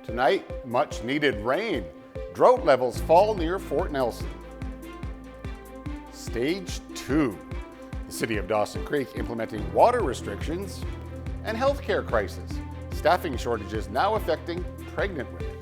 Tonight, much needed rain. Drought levels fall near Fort Nelson. Stage 2. The city of Dawson Creek implementing water restrictions and healthcare crisis. Staffing shortages now affecting pregnant women.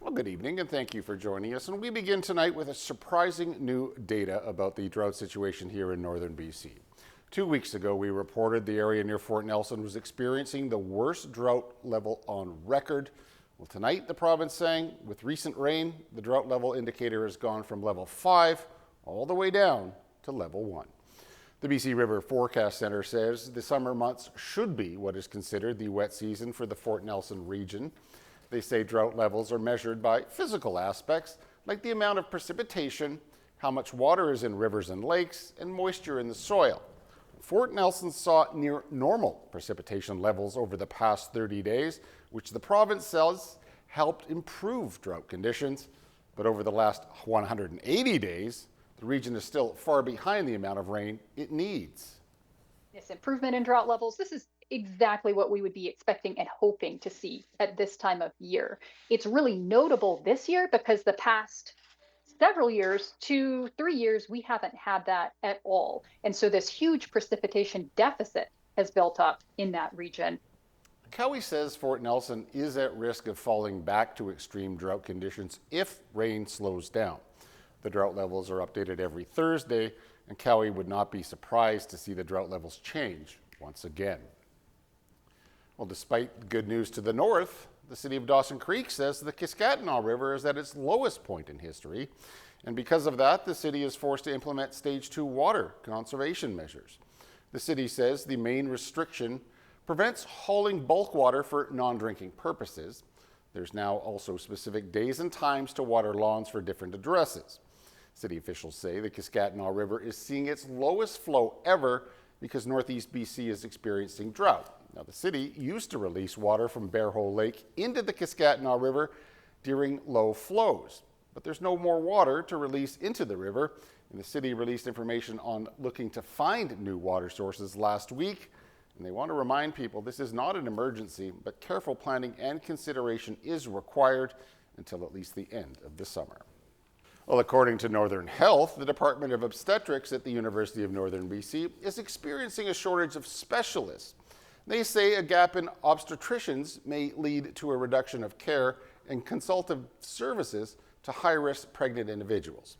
Well, good evening and thank you for joining us. And we begin tonight with a surprising new data about the drought situation here in northern BC. 2 weeks ago, we reported the area near Fort Nelson was experiencing the worst drought level on record. Well, tonight, the province saying with recent rain, the drought level indicator has gone from level 5 all the way down to level 1. The BC River Forecast Centre says the summer months should be what is considered the wet season for the Fort Nelson region. They say drought levels are measured by physical aspects like the amount of precipitation, how much water is in rivers and lakes, and moisture in the soil. Fort Nelson saw near normal precipitation levels over the past 30 days, which the province says helped improve drought conditions. But over the last 180 days, the region is still far behind the amount of rain it needs. This improvement in drought levels, this is exactly what we would be expecting and hoping to see at this time of year. It's really notable this year because the past several years, 2-3 years, we haven't had that at all. And so this huge precipitation deficit has built up in that region. Cowie says Fort Nelson is at risk of falling back to extreme drought conditions if rain slows down. The drought levels are updated every Thursday, and Cowie would not be surprised to see the drought levels change once again. Well, despite good news to the north, the city of Dawson Creek says the Kiskatinaw River is at its lowest point in history, and because of that, the city is forced to implement Stage 2 water conservation measures. The city says the main restriction prevents hauling bulk water for non-drinking purposes. There's now also specific days and times to water lawns for different addresses. City officials say the Kiskatinaw River is seeing its lowest flow ever because northeast BC is experiencing drought. Now, the city used to release water from Bear Hole Lake into the Kiskatinaw River during low flows, but there's no more water to release into the river, and the city released information on looking to find new water sources last week, and they want to remind people this is not an emergency, but careful planning and consideration is required until at least the end of the summer. Well, according to Northern Health, the Department of Obstetrics at the University of Northern BC is experiencing a shortage of specialists. They say a gap in obstetricians may lead to a reduction of care and consultative services to high-risk pregnant individuals.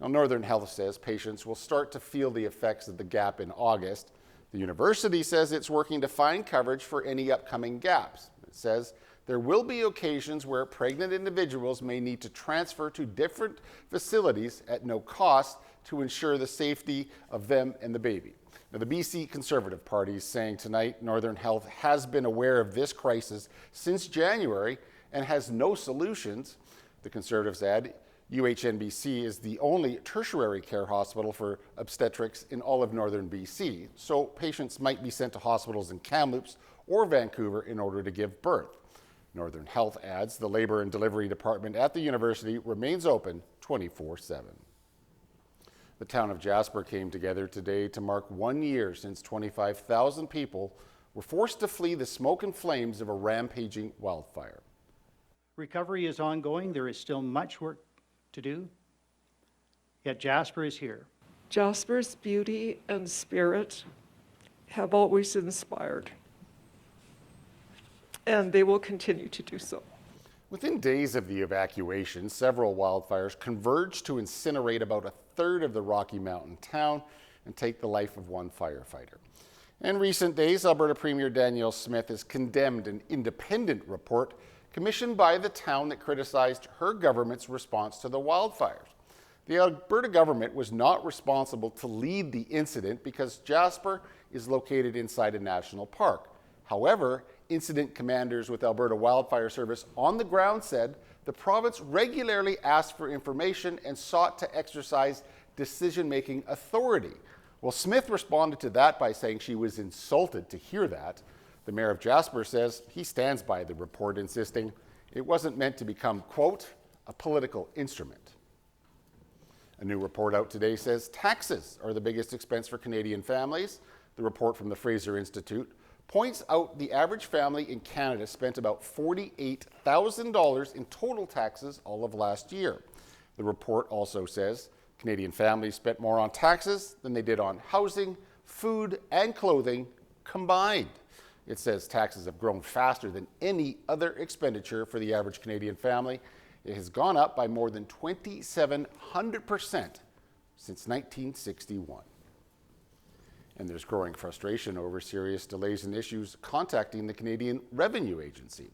Now, Northern Health says patients will start to feel the effects of the gap in August. The university says it's working to find coverage for any upcoming gaps. It says there will be occasions where pregnant individuals may need to transfer to different facilities at no cost to ensure the safety of them and the baby. Now, the BC Conservative Party is saying tonight Northern Health has been aware of this crisis since January and has no solutions. The Conservatives add UHNBC is the only tertiary care hospital for obstetrics in all of northern BC, so patients might be sent to hospitals in Kamloops or Vancouver in order to give birth. Northern Health adds the Labor and Delivery Department at the university remains open 24/7. The town of Jasper came together today to mark 1 year since 25,000 people were forced to flee the smoke and flames of a rampaging wildfire. Recovery is ongoing. There is still much work to do, yet Jasper is here. Jasper's beauty and spirit have always inspired, and they will continue to do so. Within days of the evacuation, several wildfires converged to incinerate about a third of the Rocky Mountain town and take the life of one firefighter. In recent days, Alberta Premier Danielle Smith has condemned an independent report commissioned by the town that criticized her government's response to the wildfires. The Alberta government was not responsible to lead the incident because Jasper is located inside a national park. However, incident commanders with Alberta Wildfire Service on the ground said the province regularly asked for information and sought to exercise decision-making authority. Well, Smith responded to that by saying she was insulted to hear that. The mayor of Jasper says he stands by the report, insisting it wasn't meant to become, quote, a political instrument. A new report out today says taxes are the biggest expense for Canadian families. The report from the Fraser Institute points out the average family in Canada spent about $48,000 in total taxes all of last year. The report also says Canadian families spent more on taxes than they did on housing, food, and clothing combined. It says taxes have grown faster than any other expenditure for the average Canadian family. It has gone up by more than 2,700% since 1961. And there's growing frustration over serious delays and issues contacting the Canadian Revenue Agency.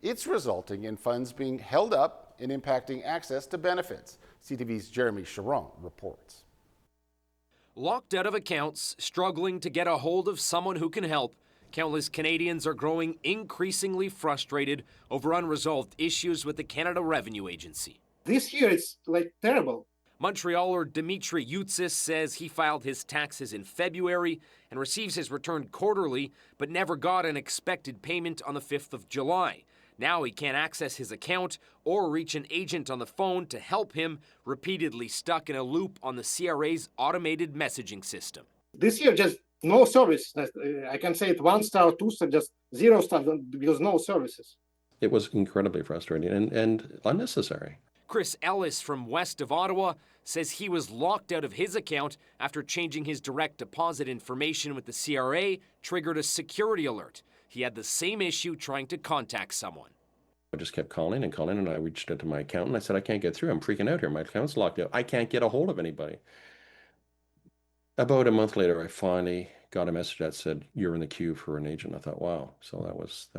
It's resulting in funds being held up and impacting access to benefits. CTV's Jeremy Charon reports. Locked out of accounts, struggling to get a hold of someone who can help, countless Canadians are growing increasingly frustrated over unresolved issues with the Canada Revenue Agency. This year it's terrible. Montrealer Dimitri Youtsis says he filed his taxes in February and receives his return quarterly, but never got an expected payment on the 5th of July. Now he can't access his account or reach an agent on the phone to help him, repeatedly stuck in a loop on the CRA's automated messaging system. This year just no service. I can say it 1 star, 2 star, just 0 star because no services. It was incredibly frustrating and unnecessary. Chris Ellis from west of Ottawa says he was locked out of his account after changing his direct deposit information with the CRA triggered a security alert. He had the same issue trying to contact someone. I just kept calling, and I reached out to my accountant. I said, I can't get through. I'm freaking out here. My account's locked out. I can't get a hold of anybody. About a month later, I finally got a message that said, you're in the queue for an agent. I thought, wow. So that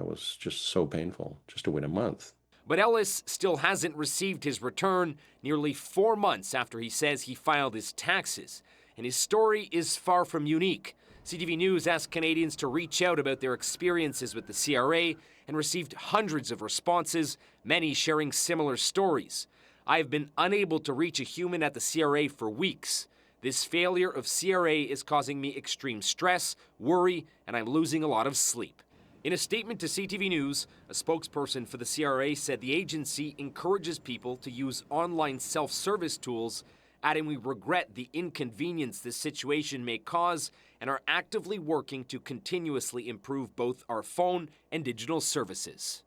was just so painful, just to wait a month. But Ellis still hasn't received his return nearly 4 months after he says he filed his taxes. And his story is far from unique. CTV News asked Canadians to reach out about their experiences with the CRA and received hundreds of responses, many sharing similar stories. I have been unable to reach a human at the CRA for weeks. This failure of CRA is causing me extreme stress, worry, and I'm losing a lot of sleep. In a statement to CTV News, a spokesperson for the CRA said the agency encourages people to use online self-service tools, adding we regret the inconvenience this situation may cause and are actively working to continuously improve both our phone and digital services.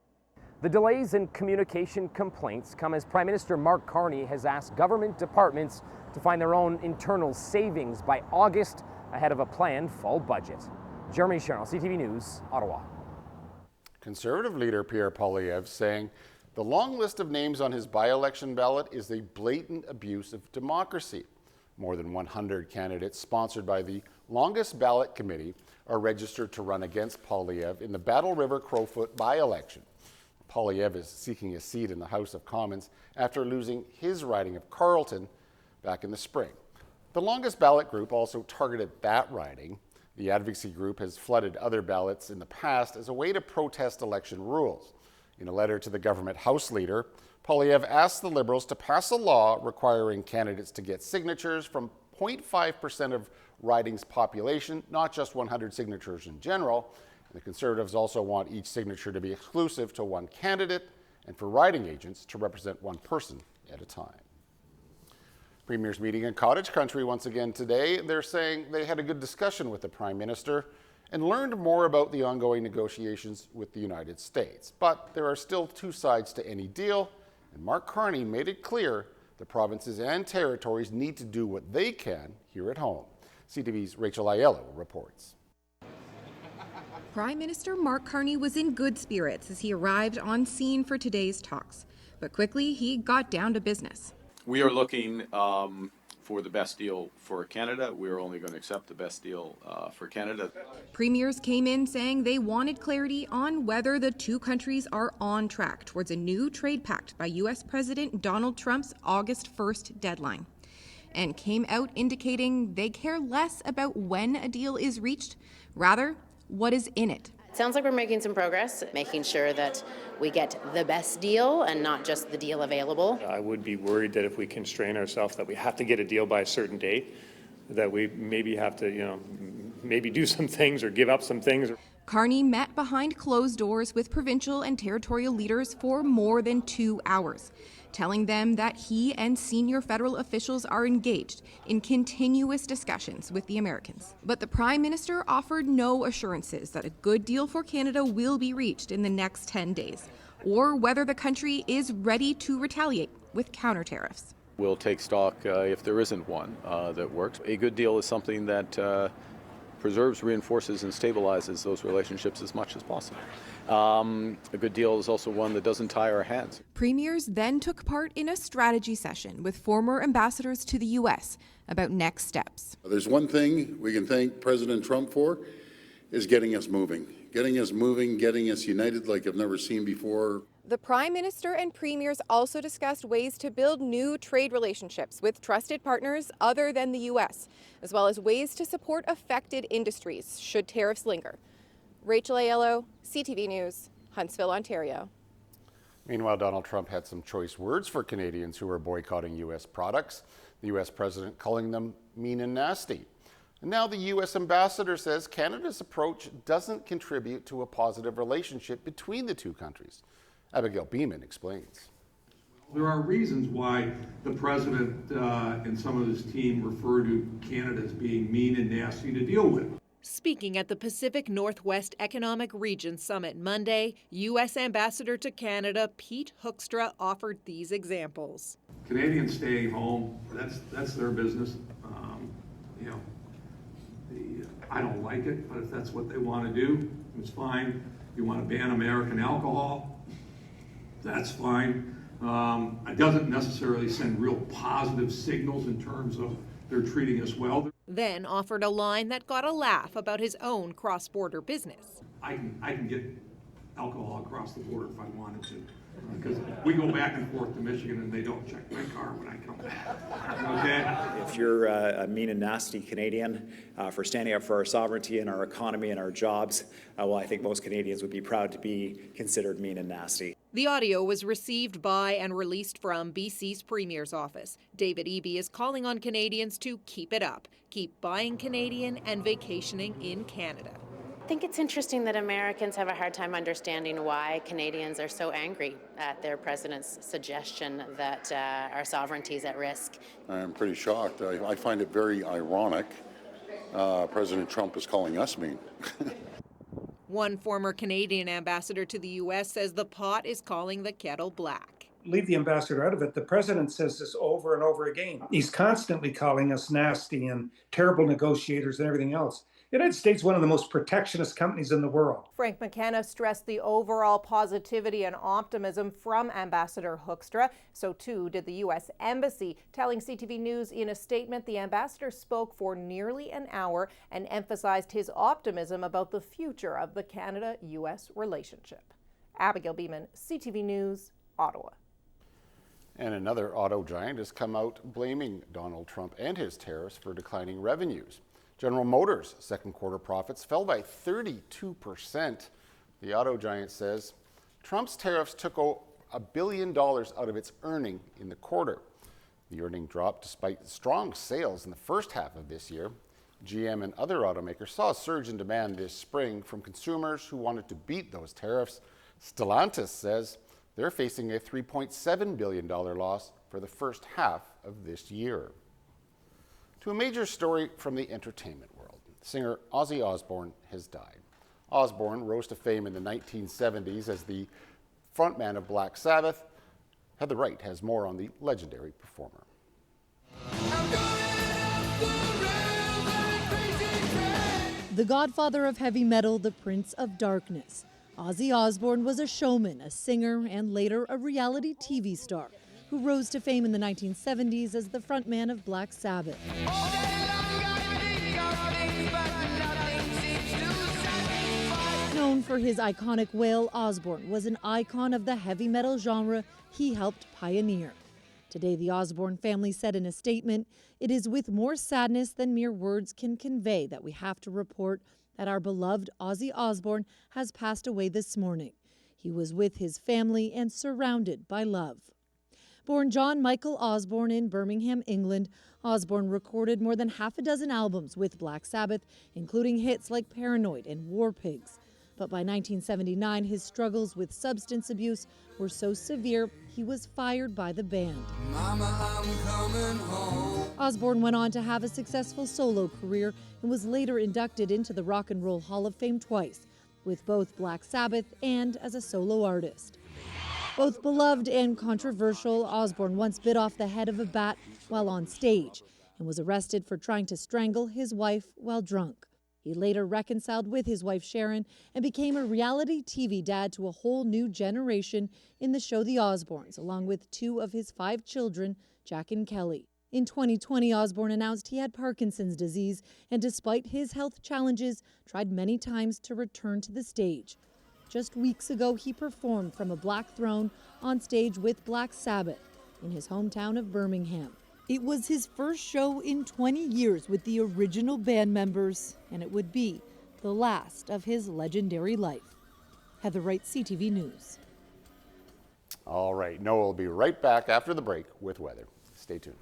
The delays in communication complaints come as Prime Minister Mark Carney has asked government departments to find their own internal savings by August ahead of a planned fall budget. Jeremy Charon, CTV News, Ottawa. Conservative leader Pierre Polyv saying the long list of names on his by-election ballot is a blatant abuse of democracy. More than 100 candidates sponsored by the Longest Ballot Committee are registered to run against Polyv in the Battle River Crowfoot by-election. Polyv is seeking a seat in the House of Commons after losing his riding of Carleton back in the spring. The Longest Ballot group also targeted that riding. The advocacy group has flooded other ballots in the past as a way to protest election rules. In a letter to the government House leader, Polyv asked the Liberals to pass a law requiring candidates to get signatures from 0.5% of riding's population, not just 100 signatures in general. And the Conservatives also want each signature to be exclusive to one candidate and for riding agents to represent one person at a time. Premiers meeting in Cottage Country once again today. They're saying they had a good discussion with the Prime Minister and learned more about the ongoing negotiations with the United States. But there are still two sides to any deal, and Mark Carney made it clear the provinces and territories need to do what they can here at home. CTV's Rachel Aiello reports. Prime Minister Mark Carney was in good spirits as he arrived on scene for today's talks, but quickly he got down to business. We are looking for the best deal for Canada. We're only going to accept the best deal for Canada. Premiers came in saying they wanted clarity on whether the two countries are on track towards a new trade pact by U.S. President Donald Trump's August 1st deadline, and came out indicating they care less about when a deal is reached, rather what is in it. It sounds like we're making some progress, making sure that we get the best deal and not just the deal available. I would be worried that if we constrain ourselves that we have to get a deal by a certain date, that we maybe have to, maybe do some things or give up some things. Carney met behind closed doors with provincial and territorial leaders for more than 2 hours. telling them that he and senior federal officials are engaged in continuous discussions with the Americans. But the Prime Minister offered no assurances that a good deal for Canada will be reached in the next 10 days, or whether the country is ready to retaliate with counter tariffs. We'll take stock if there isn't one that works. A good deal is something that preserves, reinforces, and stabilizes those relationships as much as possible. A good deal is also one that doesn't tie our hands. Premiers then took part in a strategy session with former ambassadors to the U.S. about next steps. There's one thing we can thank President Trump for, is getting us moving, getting us united like I've never seen before. The Prime Minister and Premiers also discussed ways to build new trade relationships with trusted partners other than the U.S., as well as ways to support affected industries should tariffs linger. Rachel Aiello, CTV News, Huntsville, Ontario. Meanwhile, Donald Trump had some choice words for Canadians who are boycotting U.S. products, the U.S. president calling them mean and nasty. And now the U.S. ambassador says Canada's approach doesn't contribute to a positive relationship between the two countries. Abigail Beeman explains. There are reasons why the president and some of his team refer to Canada as being mean and nasty to deal with. Speaking at the Pacific Northwest Economic Region Summit Monday, U.S. Ambassador to Canada Pete Hoekstra offered these examples. Canadians staying home, that's their business. I don't like it, but if that's what they want to do, it's fine. You want to ban American alcohol, that's fine. It doesn't necessarily send real positive signals in terms of they're treating us well. Then offered a line that got a laugh about his own cross-border business. I can get alcohol across the border if I wanted to, because we go back and forth to Michigan and they don't check my car when I come back. Okay? If you're a mean and nasty Canadian for standing up for our sovereignty and our economy and our jobs, well, I think most Canadians would be proud to be considered mean and nasty. The audio was received by and released from BC's Premier's office. David Eby is calling on Canadians to keep it up, keep buying Canadian and vacationing in Canada. I think it's interesting that Americans have a hard time understanding why Canadians are so angry at their president's suggestion that our sovereignty is at risk. I'm pretty shocked. I find it very ironic. President Trump is calling us mean. One former Canadian ambassador to the U.S. says the pot is calling the kettle black. Leave the ambassador out of it. The president says this over and over again. He's constantly calling us nasty and terrible negotiators and everything else. The United States is one of the most protectionist companies in the world. Frank McKenna stressed the overall positivity and optimism from Ambassador Hoekstra. So too did the U.S. Embassy, telling CTV News in a statement the ambassador spoke for nearly an hour and emphasized his optimism about the future of the Canada-U.S. relationship. Abigail Beeman, CTV News, Ottawa. And another auto giant has come out blaming Donald Trump and his tariffs for declining revenues. General Motors' second quarter profits fell by 32%. The auto giant says Trump's tariffs took $1 billion out of its earning in the quarter. The earning dropped despite strong sales in the first half of this year. GM and other automakers saw a surge in demand this spring from consumers who wanted to beat those tariffs. Stellantis says they're facing a $3.7 billion loss for the first half of this year. To a major story from the entertainment world. Singer Ozzy Osbourne has died. Osbourne rose to fame in the 1970s as the frontman of Black Sabbath. Heather Wright has more on the legendary performer. The godfather of heavy metal, the Prince of Darkness. Ozzy Osbourne was a showman, a singer, and later a reality TV star who rose to fame in the 1970s as the frontman of Black Sabbath. Known for his iconic wail, Osbourne was an icon of the heavy metal genre he helped pioneer. Today, the Osbourne family said in a statement, "It is with more sadness than mere words can convey that we have to report that our beloved Ozzy Osbourne has passed away this morning. He was with his family and surrounded by love." Born John Michael Osbourne in Birmingham, England, Osbourne recorded more than half a dozen albums with Black Sabbath, including hits like Paranoid and War Pigs. But by 1979, his struggles with substance abuse were so severe, he was fired by the band. Mama, I'm coming home. Osbourne went on to have a successful solo career and was later inducted into the Rock and Roll Hall of Fame twice, with both Black Sabbath and as a solo artist. Both beloved and controversial, Osbourne once bit off the head of a bat while on stage and was arrested for trying to strangle his wife while drunk. He later reconciled with his wife Sharon and became a reality TV dad to a whole new generation in the show The Osbournes, along with 2 of his 5 children, Jack and Kelly. In 2020, Osbourne announced he had Parkinson's disease and, despite his health challenges, tried many times to return to the stage. Just weeks ago, he performed from a black throne on stage with Black Sabbath in his hometown of Birmingham. It was his first show in 20 years with the original band members, and it would be the last of his legendary life. Heather Wright, CTV News. All right, Noah will be right back after the break with weather. Stay tuned.